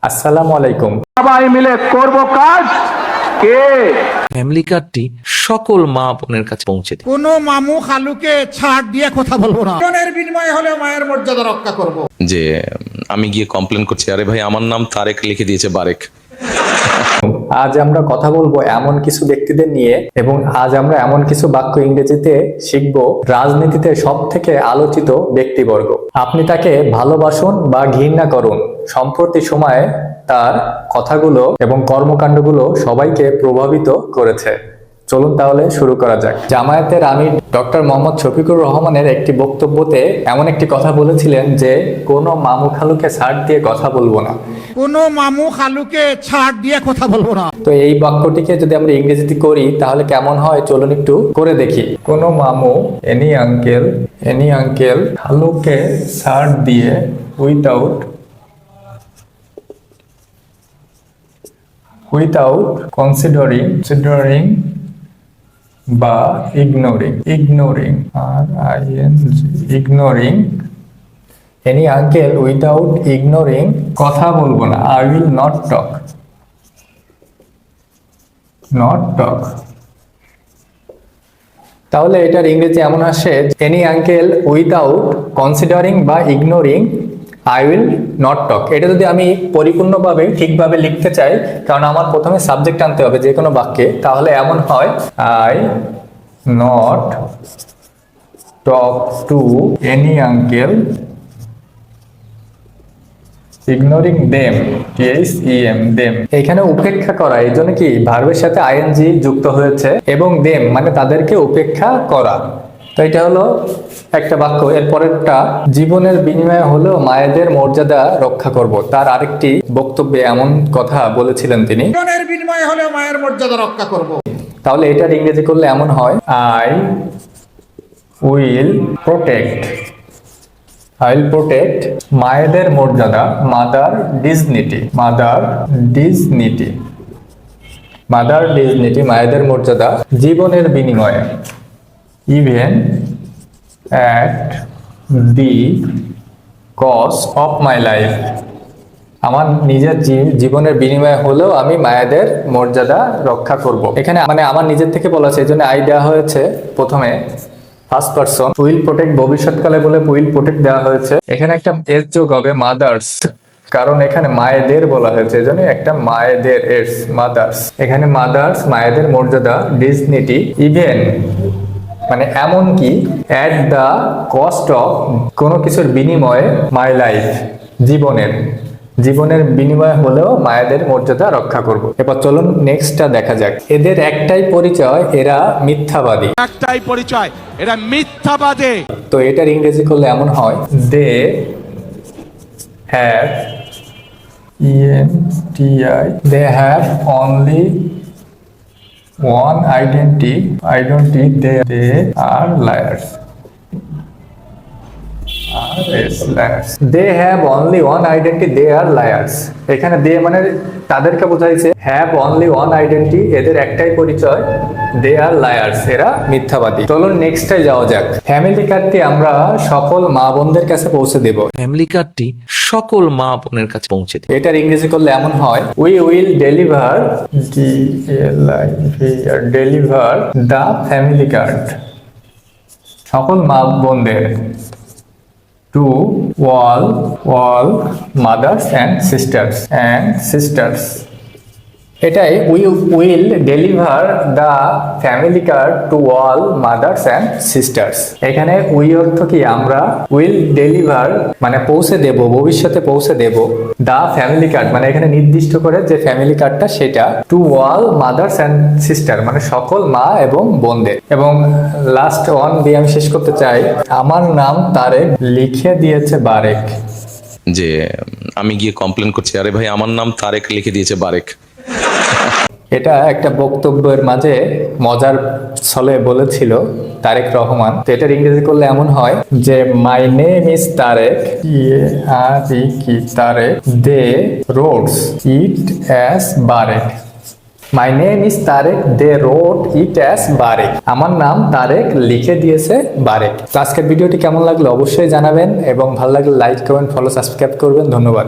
আসসালামু আলাইকুম। সবাই মিলে করব কাজ কে ফ্যামিলি কার্ডটি সকল মা বোনের কাছে পৌঁছে দিন। কোনো মামু খালুকে ছাড় দিয়ে কথা বলবো না। জীবনের বিনিময়ে হলে মায়ের মর্যাদা রক্ষা করব। যে আমি গিয়ে কমপ্লেন করছি, আরে ভাই আমার নাম তারেক লিখে দিয়েছে বারেক। আজ আমরা কথা বলবো এমন কিছু ব্যক্তিদের নিয়ে এবং আজ আমরা এমন কিছু বাক্য ইংরেজিতে শিখব রাজনীতিতে সব থেকে আলোচিত ব্যক্তিবর্গ। আপনি তাকে ভালোবাসুন বা ঘৃণা করুন, সম্প্রতি সময়ে তার কথাগুলো এবং কর্মকাণ্ডগুলো সবাইকে প্রভাবিত করেছে। চলুন তাহলে শুরু করা যাক। জামায়াতের আমির ডক্টর মোহাম্মদ শফিকুর রহমানের একটি বক্তব্যতে এমন একটি কথা বলেছিলেন যে কোনো মামু খালুকে ছাড় দিয়ে কথা বলবো না। কোনো মামু খালুকে ছাড় দিয়ে কথা বলবো না। তো এই বাক্যটিকে যদি আমরা ইংরেজিতে করি তাহলে কেমন হয় চলুন একটু করে দেখি। কোনো মামু এনি আঙ্কেল খালুকে ছাড় দিয়ে উইদাউট considering বা ignoring any uncle without ignoring কথা বলবো না। I will not talk তাহলে এটার ইংরেজি এমন আসে any uncle without considering বা ignoring I will not talk। এটা যদি আমি পরিপূর্ণভাবে ঠিকভাবে লিখতে চাই, কারণ আমার প্রথমে সাবজেক্ট আনতে হবে যে কোনো বাক্যে, তাহলে এমন হয় I not talk to any uncle ignoring them them। এখানে উপেক্ষা করা, এই জন্য কি ভার্বের সাথে ing যুক্ত হয়েছে এবং them মানে তাদেরকে উপেক্ষা করা। তো এটা হলো একটা বাক্য। এর পরেরটা জীবনের বিনিময়ে হলেও মায়েদের মর্যাদা রক্ষা করব। তার আরেকটি বক্তব্যে এমন কথা বলেছিলেন তিনি, জীবনের বিনিময়ে হলে মায়ের মর্যাদা রক্ষা করব। তাহলে এটার ইংরেজি করলে এমন হয় I will protect মায়েদের মর্যাদা মাদার ডিগনিটি মায়েদের মর্যাদা জীবনের বিনিময়ে even at the cost of my life। আমার নিজের জীবনের বিনিময়ে হলেও আমি মায়েদের মর্যাদা রক্ষা করব। এখানে মানে আমার নিজের থেকে বলা আছে, এই জন্য আই দেওয়া হয়েছে প্রথমে ফার্স্ট পারসন। উইল প্রোটেক্ট ভবিষ্যৎকালে বলে উইল প্রোটেক্ট দেওয়া হয়েছে। এখানে একটা এস যোগ হবে মাদার্স, কারণ এখানে মায়েদের বলা হয়েছে, এই জন্য একটা মায়েদের এস মাদার্স। এখানে মাদার্স মায়েদের মর্যাদা ডিগনিটি ইভেন মানে এমনকি অ্যাট দ্য কস্ট অফ কোনো কিছুর বিনিময়ে মাই লাইফ জীবনের বিনিময়ে হলেও মায়েদের মর্যাদা রক্ষা করব। এবার চলুন নেক্সটটা দেখা যাক। এদের একটাই পরিচয়, এরা মিথ্যাবাদী। তো এটার ইংরেজি করলে এমন হয় they have only one identity they are liars। they have only one identity they are liars। এখানে they মানে তাদেরকে বোঝাইছে, have only one identity এদের একটাই পরিচয়, they are liars এরা মিথ্যাবাদী। চলুন নেক্সটে যাওয়া যাক। ফ্যামিলি কার্ডটি আমরা সকল মা বোনদের কাছে পৌঁছে দেব। ফ্যামিলি কার্ডটি সকল মা বোনের কাছে পৌঁছে দিন। এটার ইংরেজি করলে এমন হয় we will deliver the family card সকল মা বোনদের to all mothers and sisters এটাই we will deliver the family card to all mothers and sisters। এখানে we অর্থ কি আমরা will deliver মানে পৌঁছে দেব, ভবিষ্যতে পৌঁছে দেব। the family card মানে এখানে নির্দিষ্ট করে যে ফ্যামিলি কার্ডটা সেটা to all mothers and sisters মানে সকল মা এবং বোনদের। এবং লাস্ট ওয়ান দিয়ে আমি শেষ করতে চাই, আমার নাম তারেক লিখে দিয়েছে বারেক। যে আমি গিয়ে কমপ্লেন করছি, আরে ভাই আমার নাম তারেক লিখে দিয়েছে বারেক। এটা একটা বক্তব্যের মাঝে মজার ছলে বলেছিল তারেক রহমান। তো এটার ইংরেজি করলে এমন হয় যে my name is Tarek they reads it as Barek. My name is Tarek they read it as Barek. আমার নাম তারেক লিখে দিয়েছে বারেক। আজকের ভিডিওটি কেমন লাগলো অবশ্যই জানাবেন এবং ভালো লাগলে লাইক কমেন্ট ফলো সাবস্ক্রাইব করবেন। ধন্যবাদ।